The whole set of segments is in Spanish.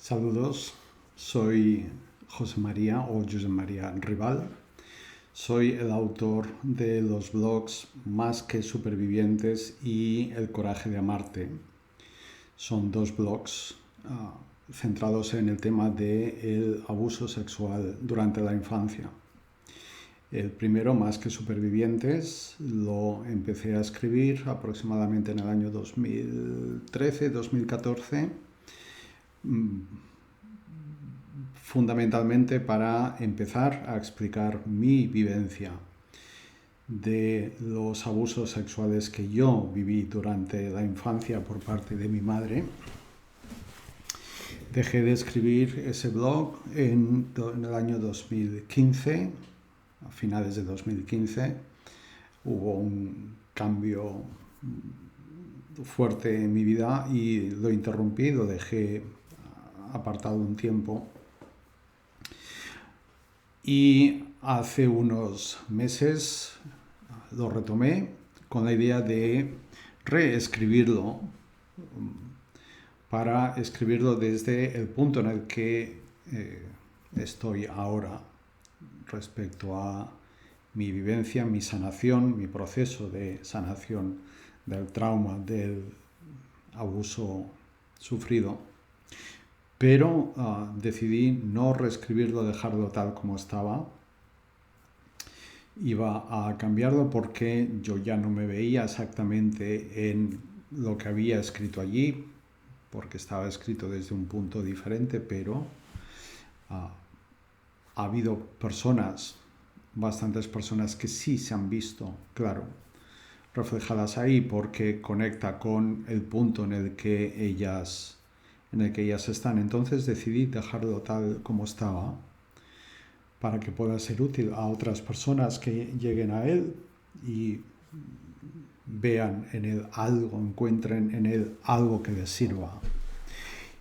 Saludos, soy José María o José María Rival. Soy el autor de los blogs Más que Supervivientes y El Coraje de Amarte. Son dos blogs centrados en el tema del abuso sexual durante la infancia. El primero, Más que Supervivientes, lo empecé a escribir aproximadamente en el año 2013-2014. Fundamentalmente para empezar a explicar mi vivencia de los abusos sexuales que yo viví durante la infancia por parte de mi madre. Dejé de escribir ese blog en el año 2015, a finales de 2015. Hubo un cambio fuerte en mi vida y lo interrumpí, lo dejé apartado un tiempo. Y hace unos meses lo retomé con la idea de reescribirlo para escribirlo desde el punto en el que estoy ahora respecto a mi vivencia, mi sanación, mi proceso de sanación del trauma, del abuso sufrido. Pero decidí no reescribirlo, dejarlo tal como estaba. Iba a cambiarlo porque yo ya no me veía exactamente en lo que había escrito allí, porque estaba escrito desde un punto diferente, pero ha habido bastantes personas que sí se han visto, claro, reflejadas ahí porque conecta con el punto en el que ellas están. Entonces decidí dejarlo tal como estaba para que pueda ser útil a otras personas que lleguen a él y vean en él algo, encuentren en él algo que les sirva.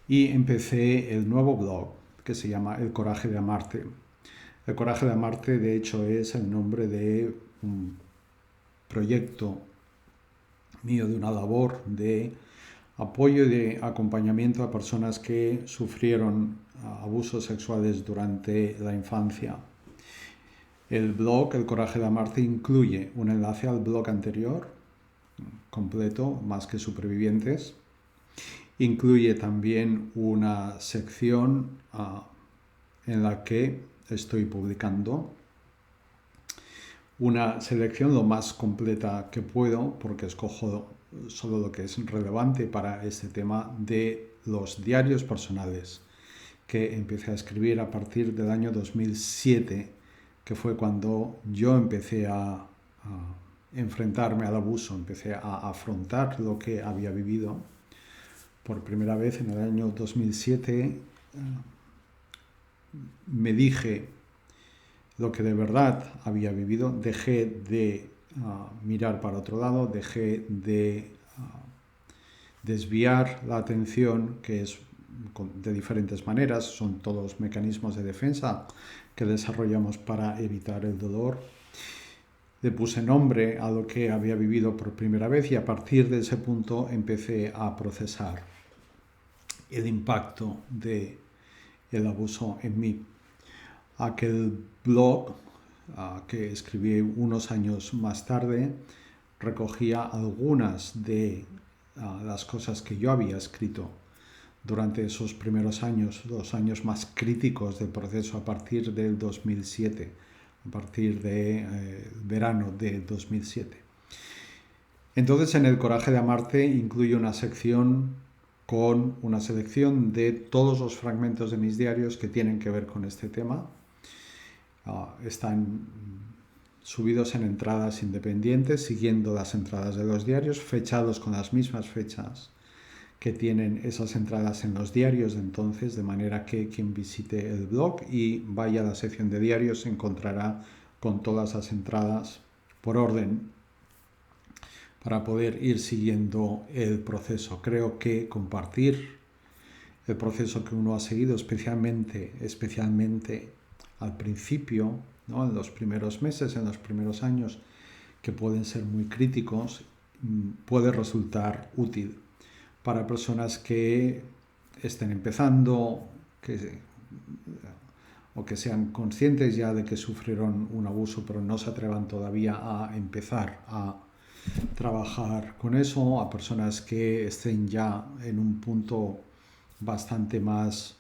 Y empecé el nuevo blog que se llama El Coraje de Amarte. El Coraje de Amarte, de hecho, es el nombre de un proyecto mío, de una labor de apoyo y de acompañamiento a personas que sufrieron abusos sexuales durante la infancia. El blog El Coraje de Amarte incluye un enlace al blog anterior, completo, Más que Supervivientes. Incluye también una sección en la que estoy publicando una selección lo más completa que puedo, porque escojo solo lo que es relevante para este tema, de los diarios personales que empecé a escribir a partir del año 2007, que fue cuando yo empecé a enfrentarme al abuso, empecé a afrontar lo que había vivido. Por primera vez en el año 2007 me dije lo que de verdad había vivido, dejé de mirar para otro lado, dejé de desviar la atención, que es de diferentes maneras, son todos mecanismos de defensa que desarrollamos para evitar el dolor. Le puse nombre a lo que había vivido por primera vez y a partir de ese punto empecé a procesar el impacto del abuso en mí. Aquel blog que escribí unos años más tarde recogía algunas de las cosas que yo había escrito durante esos primeros años, los años más críticos del proceso a partir del 2007, a partir del verano de 2007. Entonces, en El Coraje de Amarte incluye una sección con una selección de todos los fragmentos de mis diarios que tienen que ver con este tema. Están subidos en entradas independientes, siguiendo las entradas de los diarios, fechados con las mismas fechas que tienen esas entradas en los diarios de entonces, de manera que quien visite el blog y vaya a la sección de diarios se encontrará con todas las entradas por orden para poder ir siguiendo el proceso. Creo que compartir el proceso que uno ha seguido, especialmente al principio, ¿no? En los primeros meses, en los primeros años, que pueden ser muy críticos, puede resultar útil para personas que estén empezando o que sean conscientes ya de que sufrieron un abuso, pero no se atrevan todavía a empezar a trabajar con eso, a personas que estén ya en un punto bastante más,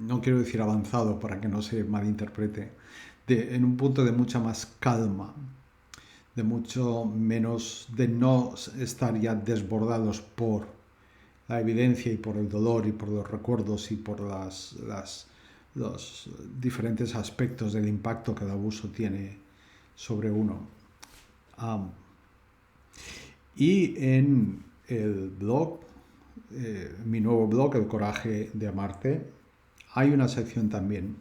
no quiero decir avanzado para que no se malinterprete, en un punto de mucha más calma, de mucho menos, de no estar ya desbordados por la evidencia y por el dolor y por los recuerdos y por los diferentes aspectos del impacto que el abuso tiene sobre uno. Y en el blog, mi nuevo blog, El Coraje de Amarte, hay una sección también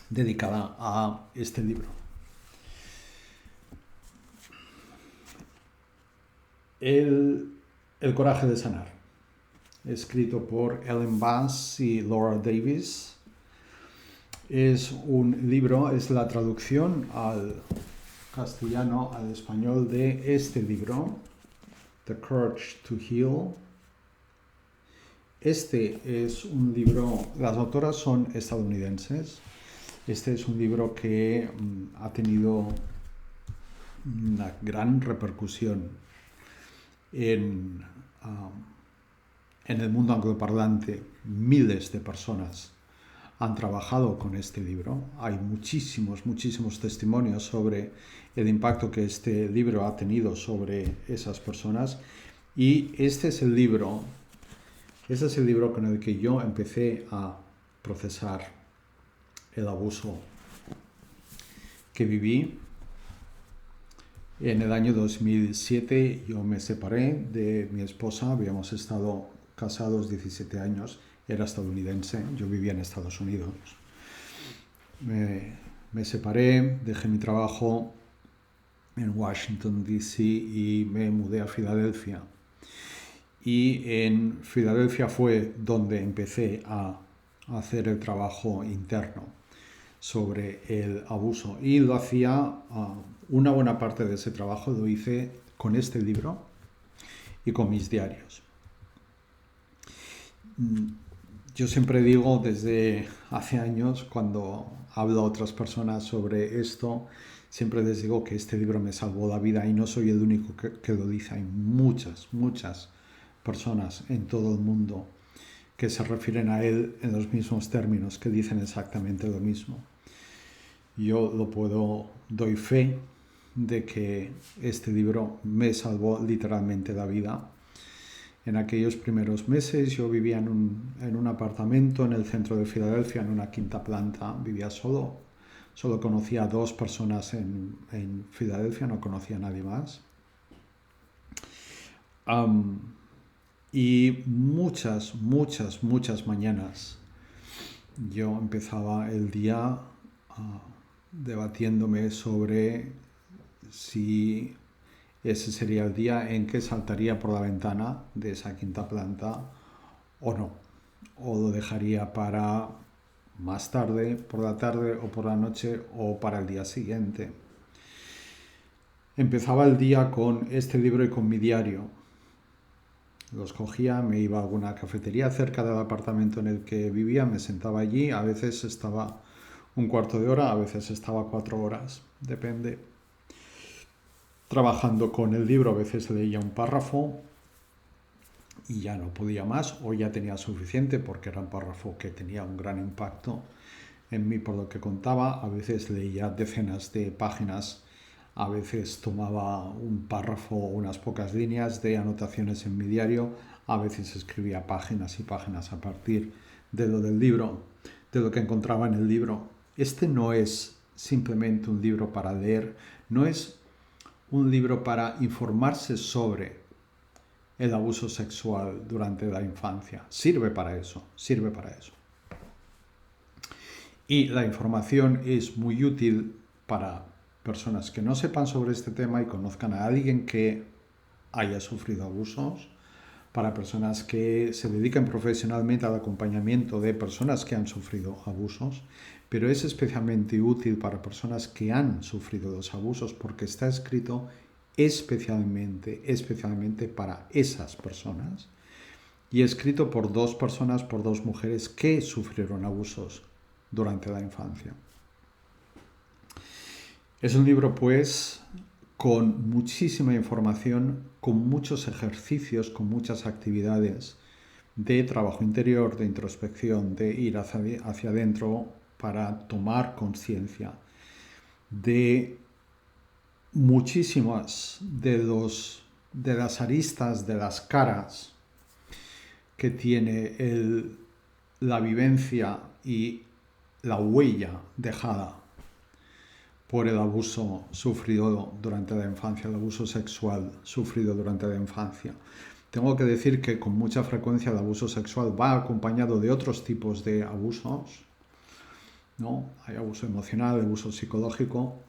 dedicada a este libro. El Coraje de Sanar, escrito por Ellen Bass y Laura Davis. Es un libro, es la traducción al castellano, al español de este libro, The Courage to Heal. Este es un libro, las autoras son estadounidenses. Este es un libro que ha tenido una gran repercusión en el mundo angloparlante. Miles de personas han trabajado con este libro. Hay muchísimos testimonios sobre el impacto que este libro ha tenido sobre esas personas. Y este es el libro con el que yo empecé a procesar el abuso que viví. En el año 2007 yo me separé de mi esposa, habíamos estado casados 17 años, era estadounidense, yo vivía en Estados Unidos. Me separé, dejé mi trabajo en Washington, D.C. y me mudé a Filadelfia. Y en Filadelfia fue donde empecé a hacer el trabajo interno sobre el abuso. Y lo hacía, una buena parte de ese trabajo lo hice con este libro y con mis diarios. Yo siempre digo, desde hace años, cuando hablo a otras personas sobre esto, siempre les digo que este libro me salvó la vida y no soy el único que lo dice. Hay muchas personas en todo el mundo que se refieren a él en los mismos términos, que dicen exactamente lo mismo. Yo doy fe de que este libro me salvó literalmente la vida. En aquellos primeros meses yo vivía en un apartamento en el centro de Filadelfia, en una quinta planta, vivía solo conocía a 2 personas en Filadelfia, no conocía a nadie más. Y muchas mañanas yo empezaba el día debatiéndome sobre si ese sería el día en que saltaría por la ventana de esa quinta planta o no, o lo dejaría para más tarde, por la tarde o por la noche o para el día siguiente. Empezaba el día con este libro y con mi diario. Los cogía, me iba a alguna cafetería cerca del apartamento en el que vivía, me sentaba allí, a veces estaba un cuarto de hora, a veces estaba 4 horas, depende. Trabajando con el libro, a veces leía un párrafo y ya no podía más, o ya tenía suficiente porque era un párrafo que tenía un gran impacto en mí por lo que contaba. A veces leía decenas de páginas, a veces tomaba un párrafo o unas pocas líneas de anotaciones en mi diario, a veces escribía páginas y páginas a partir de lo del libro, de lo que encontraba en el libro. Este no es simplemente un libro para leer, no es un libro para informarse sobre el abuso sexual durante la infancia. Sirve para eso. Y la información es muy útil para personas que no sepan sobre este tema y conozcan a alguien que haya sufrido abusos, para personas que se dedican profesionalmente al acompañamiento de personas que han sufrido abusos, pero es especialmente útil para personas que han sufrido los abusos porque está escrito especialmente para esas personas y escrito por dos personas, por dos mujeres que sufrieron abusos durante la infancia. Es un libro, pues, con muchísima información, con muchos ejercicios, con muchas actividades de trabajo interior, de introspección, de ir hacia adentro para tomar conciencia de muchísimas de las aristas, de las caras que tiene la vivencia y la huella dejada por el abuso sufrido durante la infancia, el abuso sexual sufrido durante la infancia. Tengo que decir que con mucha frecuencia el abuso sexual va acompañado de otros tipos de abusos, ¿no? Hay abuso emocional, abuso psicológico,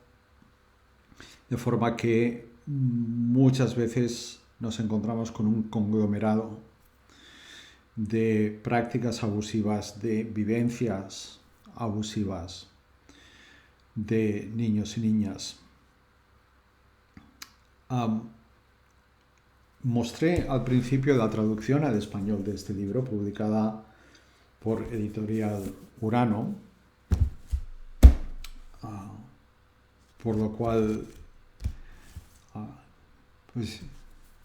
de forma que muchas veces nos encontramos con un conglomerado de prácticas abusivas, de vivencias abusivas de niños y niñas. Mostré al principio la traducción al español de este libro, publicada por Editorial Urano, por lo cual pues,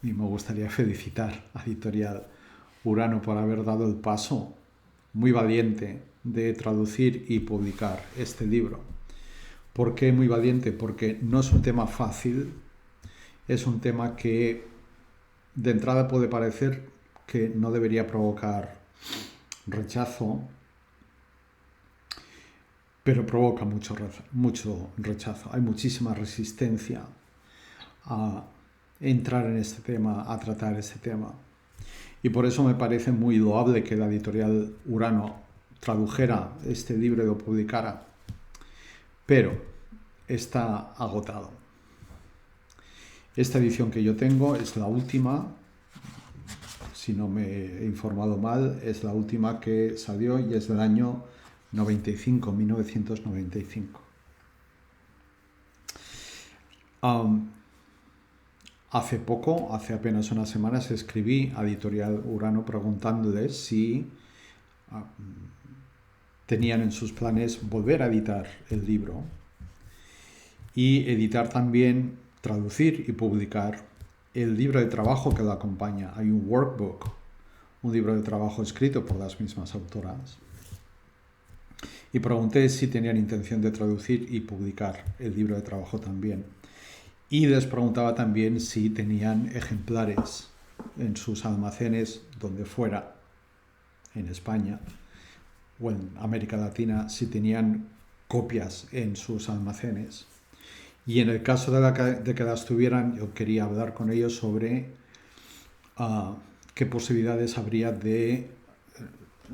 me gustaría felicitar a Editorial Urano por haber dado el paso muy valiente de traducir y publicar este libro. ¿Por qué muy valiente? Porque no es un tema fácil, es un tema que de entrada puede parecer que no debería provocar rechazo, pero provoca mucho rechazo. Hay muchísima resistencia a entrar en este tema, a tratar este tema. Y por eso me parece muy loable que la editorial Urano tradujera este libro y lo publicara. Pero está agotado. Esta edición que yo tengo es la última, si no me he informado mal, es la última que salió y es del año 1995. Hace poco, hace apenas unas semanas, escribí a Editorial Urano preguntándoles si tenían en sus planes volver a editar el libro y editar también, traducir y publicar el libro de trabajo que lo acompaña. Hay un workbook, un libro de trabajo escrito por las mismas autoras. Y pregunté si tenían intención de traducir y publicar el libro de trabajo también. Y les preguntaba también si tenían ejemplares en sus almacenes, donde fuera, en España o en América Latina, si tenían copias en sus almacenes. Y en el caso de que las tuvieran, yo quería hablar con ellos sobre qué posibilidades habría de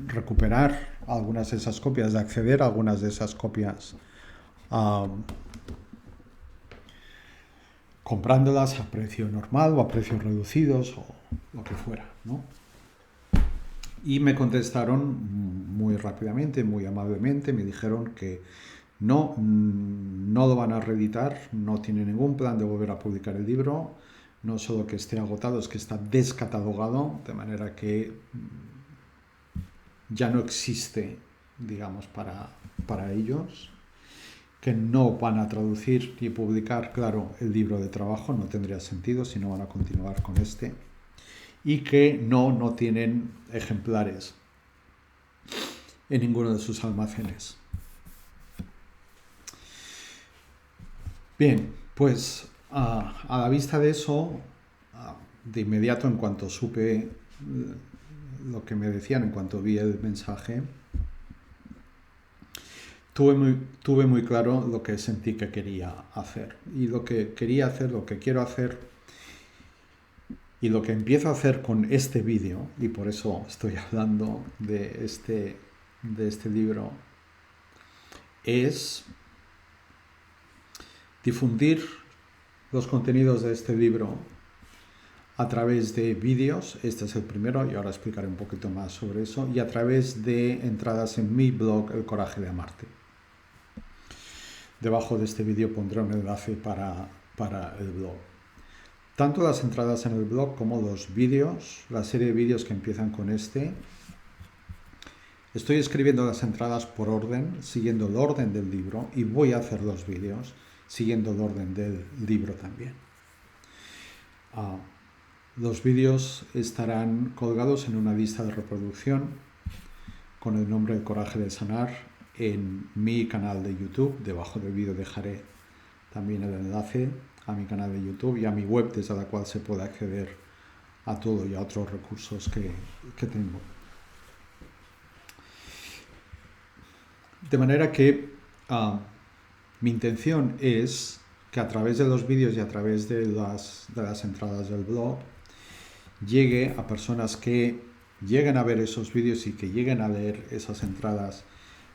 recuperar algunas de esas copias, de acceder a algunas de esas copias comprándolas a precio normal o a precios reducidos o lo que fuera, ¿no? Y me contestaron muy rápidamente, muy amablemente, me dijeron que no lo van a reeditar, no tienen ningún plan de volver a publicar el libro, no solo que esté agotado, es que está descatalogado, de manera que ya no existe, digamos, para ellos, que no van a traducir y publicar, claro, el libro de trabajo, no tendría sentido si no van a continuar con este, y que no tienen ejemplares en ninguno de sus almacenes. Bien, pues a la vista de eso, de inmediato, en cuanto supe lo que me decían, en cuanto vi el mensaje, tuve muy claro lo que sentí que quería hacer. Y lo que quería hacer, lo que quiero hacer, y lo que empiezo a hacer con este vídeo, y por eso estoy hablando de este libro, es difundir los contenidos de este libro a través de vídeos. Este es el primero y ahora explicaré un poquito más sobre eso, y a través de entradas en mi blog El Coraje de Amarte. Debajo de este vídeo pondré un enlace para el blog. tanto las entradas en el blog como los vídeos, la serie de vídeos que empiezan con este. Estoy escribiendo las entradas por orden, siguiendo el orden del libro, y voy a hacer los vídeos siguiendo el orden del libro también. Los vídeos estarán colgados en una lista de reproducción con el nombre El Coraje de Sanar en mi canal de YouTube. Debajo del vídeo dejaré también el enlace a mi canal de YouTube y a mi web, desde la cual se puede acceder a todo y a otros recursos que tengo. De manera que mi intención es que a través de los vídeos y a través de las entradas del blog llegue a personas que lleguen a ver esos vídeos y que lleguen a leer esas entradas,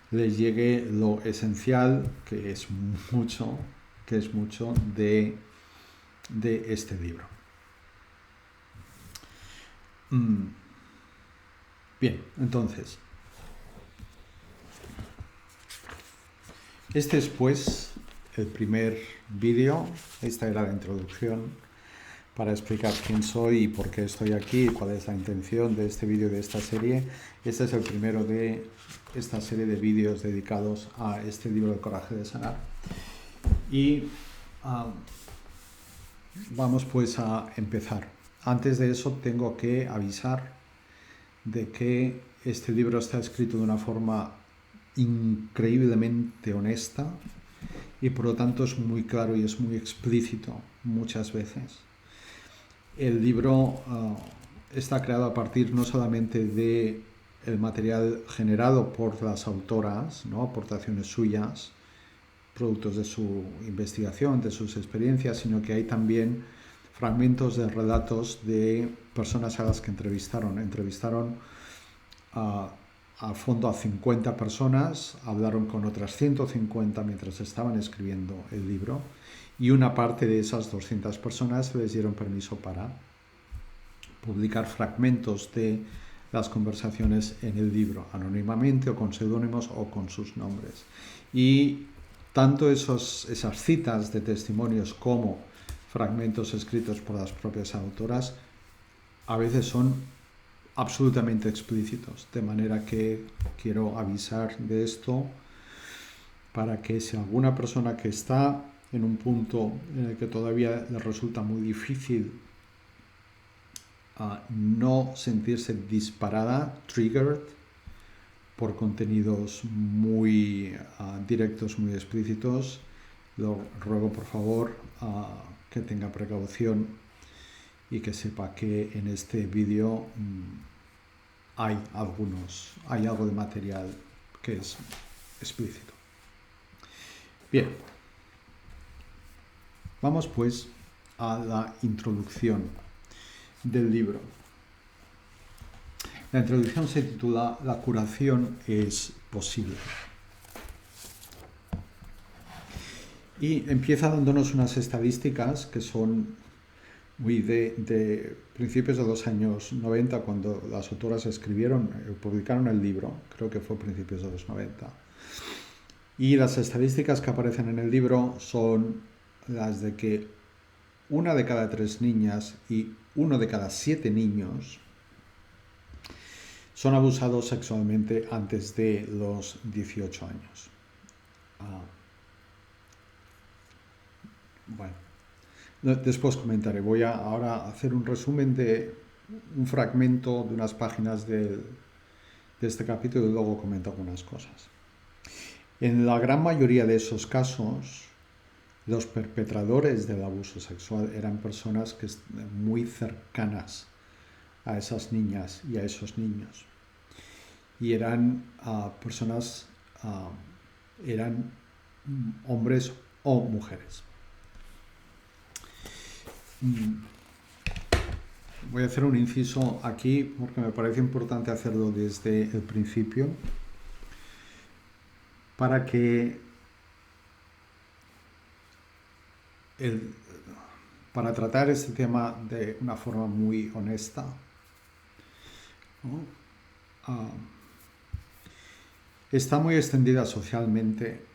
les llegue lo esencial, que es mucho de este libro. Bien, entonces, este es pues el primer vídeo. Esta era la introducción para explicar quién soy y por qué estoy aquí, cuál es la intención de este vídeo, de esta serie. Este es el primero de esta serie de vídeos dedicados a este libro, El Coraje de Sanar. Y vamos pues a empezar. Antes de eso tengo que avisar de que este libro está escrito de una forma increíblemente honesta y por lo tanto es muy claro y es muy explícito muchas veces. El libro está creado a partir no solamente de el material generado por las autoras, ¿no? Aportaciones suyas, productos de su investigación, de sus experiencias, sino que hay también fragmentos de relatos de personas a las que entrevistaron. Entrevistaron a fondo a 50 personas, hablaron con otras 150 mientras estaban escribiendo el libro, y una parte de esas 200 personas les dieron permiso para publicar fragmentos de las conversaciones en el libro, anónimamente o con seudónimos o con sus nombres. Y tanto esas citas de testimonios como fragmentos escritos por las propias autoras a veces son absolutamente explícitos, de manera que quiero avisar de esto para que si alguna persona que está en un punto en el que todavía le resulta muy difícil no sentirse disparada, triggered, por contenidos muy directos, muy explícitos, lo ruego por favor que tenga precaución y que sepa que en este vídeo hay algo de material que es explícito. Bien, vamos pues a la introducción del libro. La introducción se titula La curación es posible. Y empieza dándonos unas estadísticas que son muy de principios de los años 90, cuando las autoras publicaron el libro, creo que fue principios de los 90. Y las estadísticas que aparecen en el libro son las de que 1 de cada 3 niñas y 1 de cada 7 niños son abusados sexualmente antes de los 18 años. Bueno, después comentaré. Voy ahora a hacer un resumen de un fragmento de unas páginas de este capítulo y luego comento algunas cosas. En la gran mayoría de esos casos, los perpetradores del abuso sexual eran personas muy cercanas a esas niñas y a esos niños. Y eran eran hombres o mujeres. Voy a hacer un inciso aquí porque me parece importante hacerlo desde el principio para que para tratar este tema de una forma muy honesta, ¿no? Está muy extendida socialmente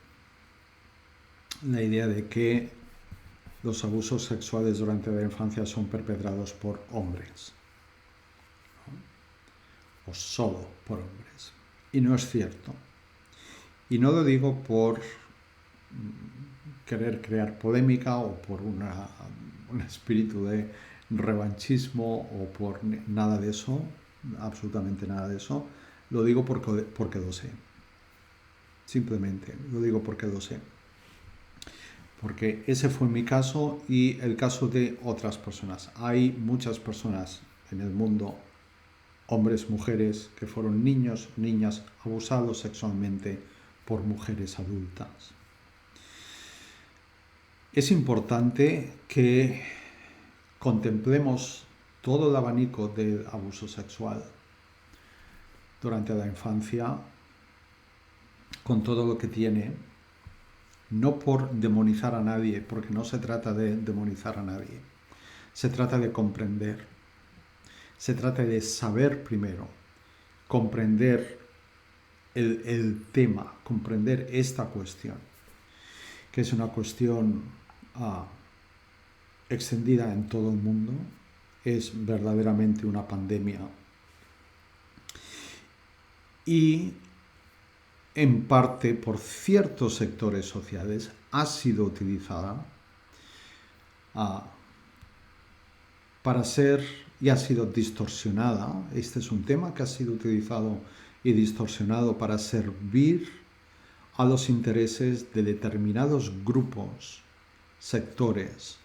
la idea de que los abusos sexuales durante la infancia son perpetrados por hombres, ¿no? O solo por hombres. Y no es cierto. Y no lo digo por querer crear polémica o por un espíritu de revanchismo o por nada de eso, absolutamente nada de eso. Lo digo porque lo sé. Simplemente lo digo porque lo sé. Porque ese fue mi caso y el caso de otras personas. Hay muchas personas en el mundo, hombres, mujeres, que fueron niños, niñas, abusados sexualmente por mujeres adultas. Es importante que contemplemos todo el abanico del abuso sexual durante la infancia, con todo lo que tiene, no por demonizar a nadie, porque no se trata de demonizar a nadie, se trata de comprender, se trata de saber primero, comprender el tema, comprender esta cuestión, que es una cuestión extendida en todo el mundo, es verdaderamente una pandemia y en parte por ciertos sectores sociales ha sido utilizada para ser y ha sido distorsionada. Este es un tema que ha sido utilizado y distorsionado para servir a los intereses de determinados grupos, sectores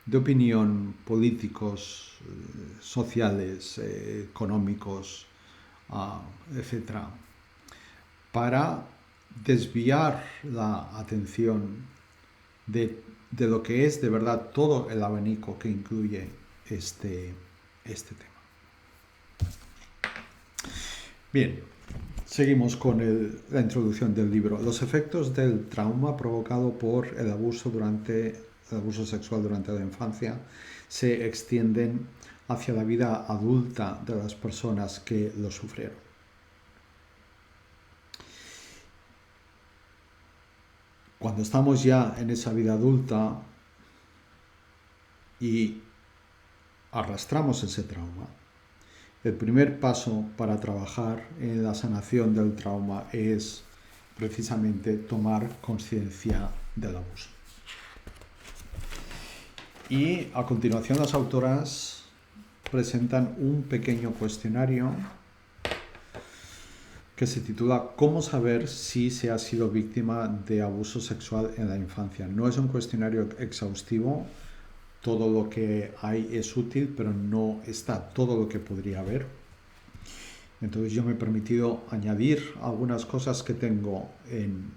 de opinión, políticos, sociales, económicos, etc., para desviar la atención de lo que es de verdad todo el abanico que incluye este tema. Bien, seguimos con la introducción del libro. Los efectos del trauma provocado por el abuso sexual durante la infancia se extienden hacia la vida adulta de las personas que lo sufrieron. Cuando estamos ya en esa vida adulta y arrastramos ese trauma, el primer paso para trabajar en la sanación del trauma es precisamente tomar conciencia del abuso. Y a continuación las autoras presentan un pequeño cuestionario que se titula ¿Cómo saber si se ha sido víctima de abuso sexual en la infancia? No es un cuestionario exhaustivo, todo lo que hay es útil, pero no está todo lo que podría haber. Entonces yo me he permitido añadir algunas cosas que tengo en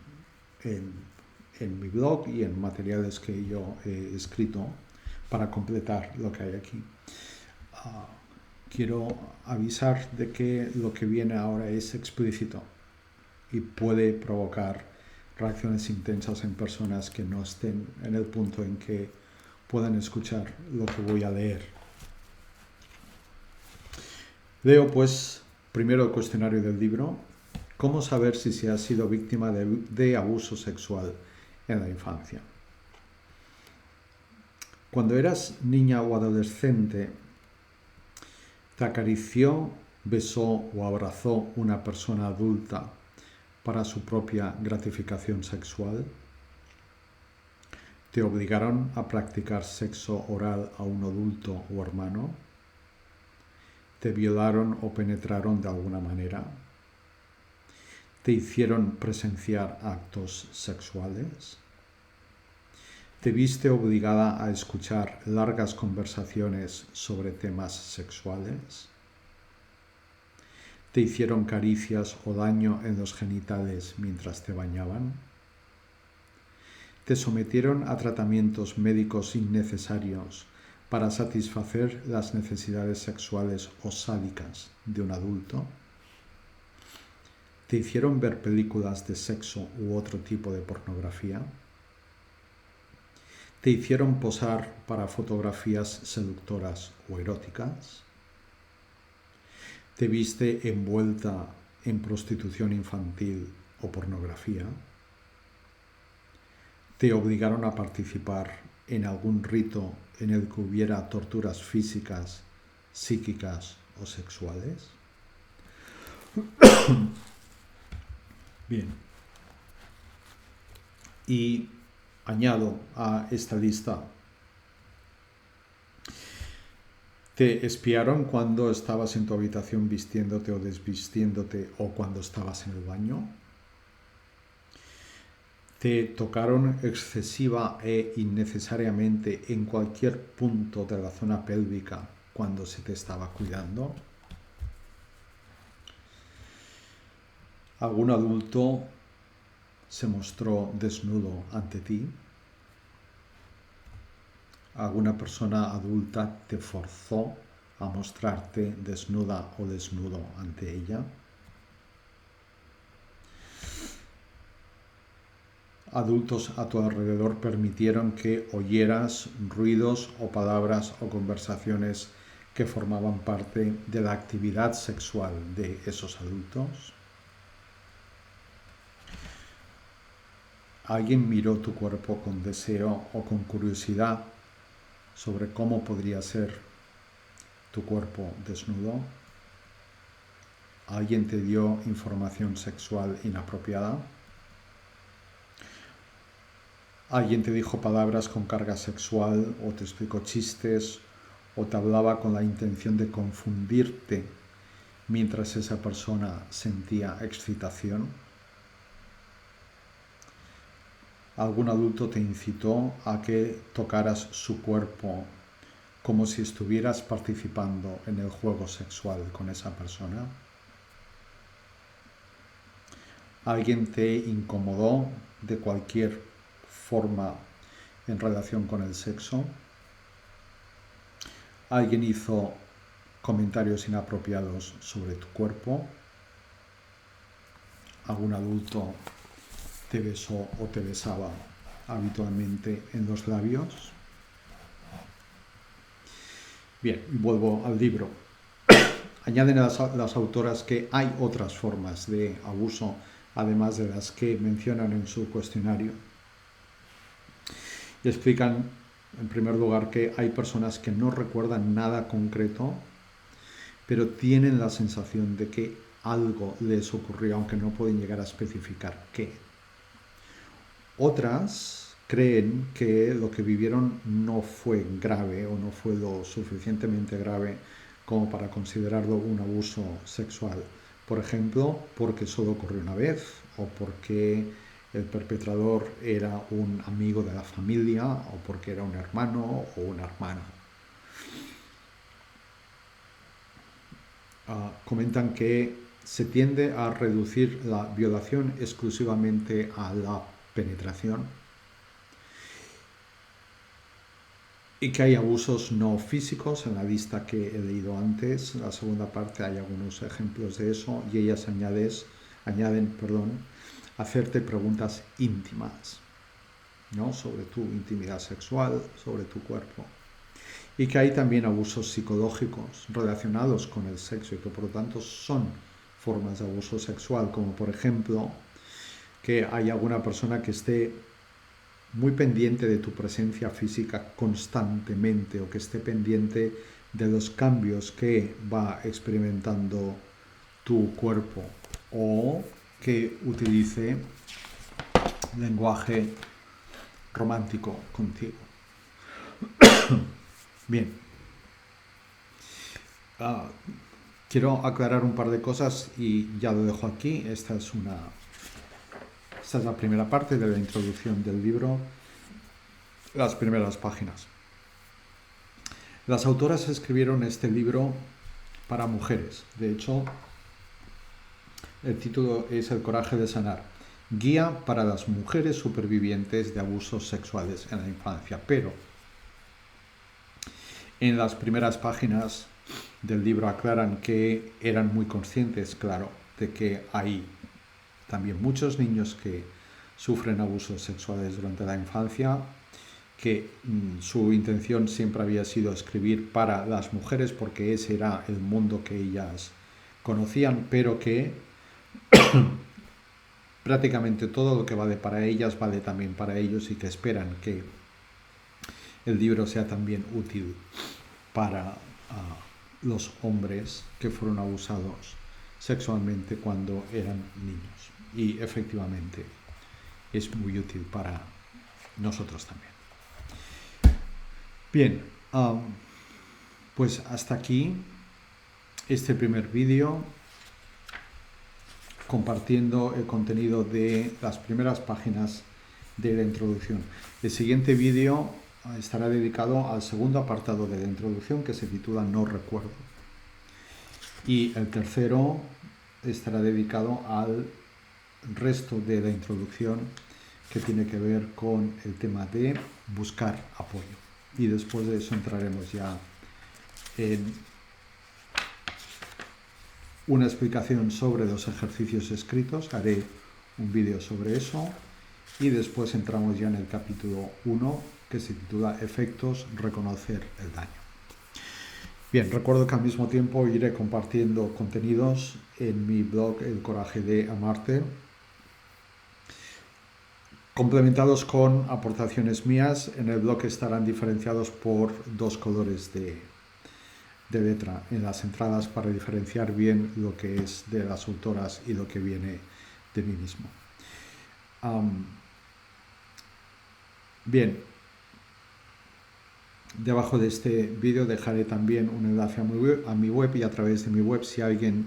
mi blog y en materiales que yo he escrito para completar lo que hay aquí. Quiero avisar de que lo que viene ahora es explícito y puede provocar reacciones intensas en personas que no estén en el punto en que puedan escuchar lo que voy a leer. Leo pues primero el cuestionario del libro. ¿Cómo saber si se ha sido víctima de abuso sexual en la infancia? Cuando eras niña o adolescente, ¿te acarició, besó o abrazó una persona adulta para su propia gratificación sexual? ¿Te obligaron a practicar sexo oral a un adulto o hermano? ¿Te violaron o penetraron de alguna manera? ¿Te hicieron presenciar actos sexuales? ¿Te viste obligada a escuchar largas conversaciones sobre temas sexuales? ¿Te hicieron caricias o daño en los genitales mientras te bañaban? ¿Te sometieron a tratamientos médicos innecesarios para satisfacer las necesidades sexuales o sádicas de un adulto? ¿Te hicieron ver películas de sexo u otro tipo de pornografía? ¿Te hicieron posar para fotografías seductoras o eróticas? ¿Te viste envuelta en prostitución infantil o pornografía? ¿Te obligaron a participar en algún rito en el que hubiera torturas físicas, psíquicas o sexuales? Bien. Y añado a esta lista: ¿te espiaron cuando estabas en tu habitación vistiéndote o desvistiéndote, o cuando estabas en el baño? ¿Te tocaron excesiva e innecesariamente en cualquier punto de la zona pélvica cuando se te estaba cuidando? ¿Algún adulto se mostró desnudo ante ti? ¿Alguna persona adulta te forzó a mostrarte desnuda o desnudo ante ella? ¿Adultos a tu alrededor permitieron que oyeras ruidos o palabras o conversaciones que formaban parte de la actividad sexual de esos adultos? ¿Alguien miró tu cuerpo con deseo o con curiosidad sobre cómo podría ser tu cuerpo desnudo? ¿Alguien te dio información sexual inapropiada? ¿Alguien te dijo palabras con carga sexual, o te explicó chistes, o te hablaba con la intención de confundirte mientras esa persona sentía excitación? ¿Algún adulto te incitó a que tocaras su cuerpo como si estuvieras participando en el juego sexual con esa persona? ¿Alguien te incomodó de cualquier forma en relación con el sexo? ¿Alguien hizo comentarios inapropiados sobre tu cuerpo? ¿Algún adulto te besó o te besaba habitualmente en los labios? Bien, vuelvo al libro. Añaden las autoras que hay otras formas de abuso, además de las que mencionan en su cuestionario. Y explican, en primer lugar, que hay personas que no recuerdan nada concreto, pero tienen la sensación de que algo les ocurrió, aunque no pueden llegar a especificar qué. Otras creen que lo que vivieron no fue grave, o no fue lo suficientemente grave como para considerarlo un abuso sexual. Por ejemplo, porque solo ocurrió una vez, o porque el perpetrador era un amigo de la familia, o porque era un hermano o una hermana. Comentan que se tiende a reducir la violación exclusivamente a la penetración, y que hay abusos no físicos. En la lista que he leído antes, la segunda parte, hay algunos ejemplos de eso, y ellas añaden, hacerte preguntas íntimas, ¿no?, sobre tu intimidad sexual, sobre tu cuerpo. Y que hay también abusos psicológicos relacionados con el sexo, y que por lo tanto son formas de abuso sexual, como por ejemplo que hay alguna persona que esté muy pendiente de tu presencia física constantemente, o que esté pendiente de los cambios que va experimentando tu cuerpo, o que utilice lenguaje romántico contigo. Bien. Quiero aclarar un par de cosas y ya lo dejo aquí. Esta es la primera parte de la introducción del libro, las primeras páginas. Las autoras escribieron este libro para mujeres. De hecho, el título es El coraje de sanar, guía para las mujeres supervivientes de abusos sexuales en la infancia. Pero en las primeras páginas del libro aclaran que eran muy conscientes, claro, de que hay también muchos niños que sufren abusos sexuales durante la infancia, que su intención siempre había sido escribir para las mujeres porque ese era el mundo que ellas conocían, pero que prácticamente todo lo que vale para ellas vale también para ellos, y que esperan que el libro sea también útil para los hombres que fueron abusados sexualmente cuando eran niños. Y efectivamente es muy útil para nosotros también. Bien, pues hasta aquí este primer vídeo compartiendo el contenido de las primeras páginas de la introducción. El siguiente vídeo estará dedicado al segundo apartado de la introducción, que se titula No recuerdo. Y el tercero estará dedicado al resto de la introducción, que tiene que ver con el tema de buscar apoyo. Y después de eso entraremos ya en una explicación sobre los ejercicios escritos. Haré un vídeo sobre eso. Y después entramos ya en el capítulo 1, que se titula Efectos, reconocer el daño. Bien, recuerdo que al mismo tiempo iré compartiendo contenidos en mi blog El Coraje de Amarte, complementados con aportaciones mías. En el blog estarán diferenciados por 2 colores de letra en las entradas para diferenciar bien lo que es de las autoras y lo que viene de mí mismo. Bien, debajo de este vídeo dejaré también un enlace a mi web, y a través de mi web, si alguien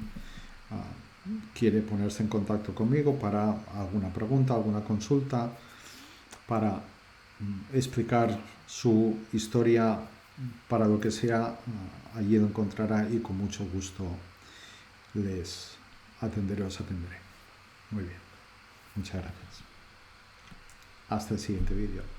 quiere ponerse en contacto conmigo para alguna pregunta, alguna consulta, para explicar su historia, para lo que sea, allí lo encontrará y con mucho gusto les atenderé, os atenderé. Muy bien, muchas gracias. Hasta el siguiente vídeo.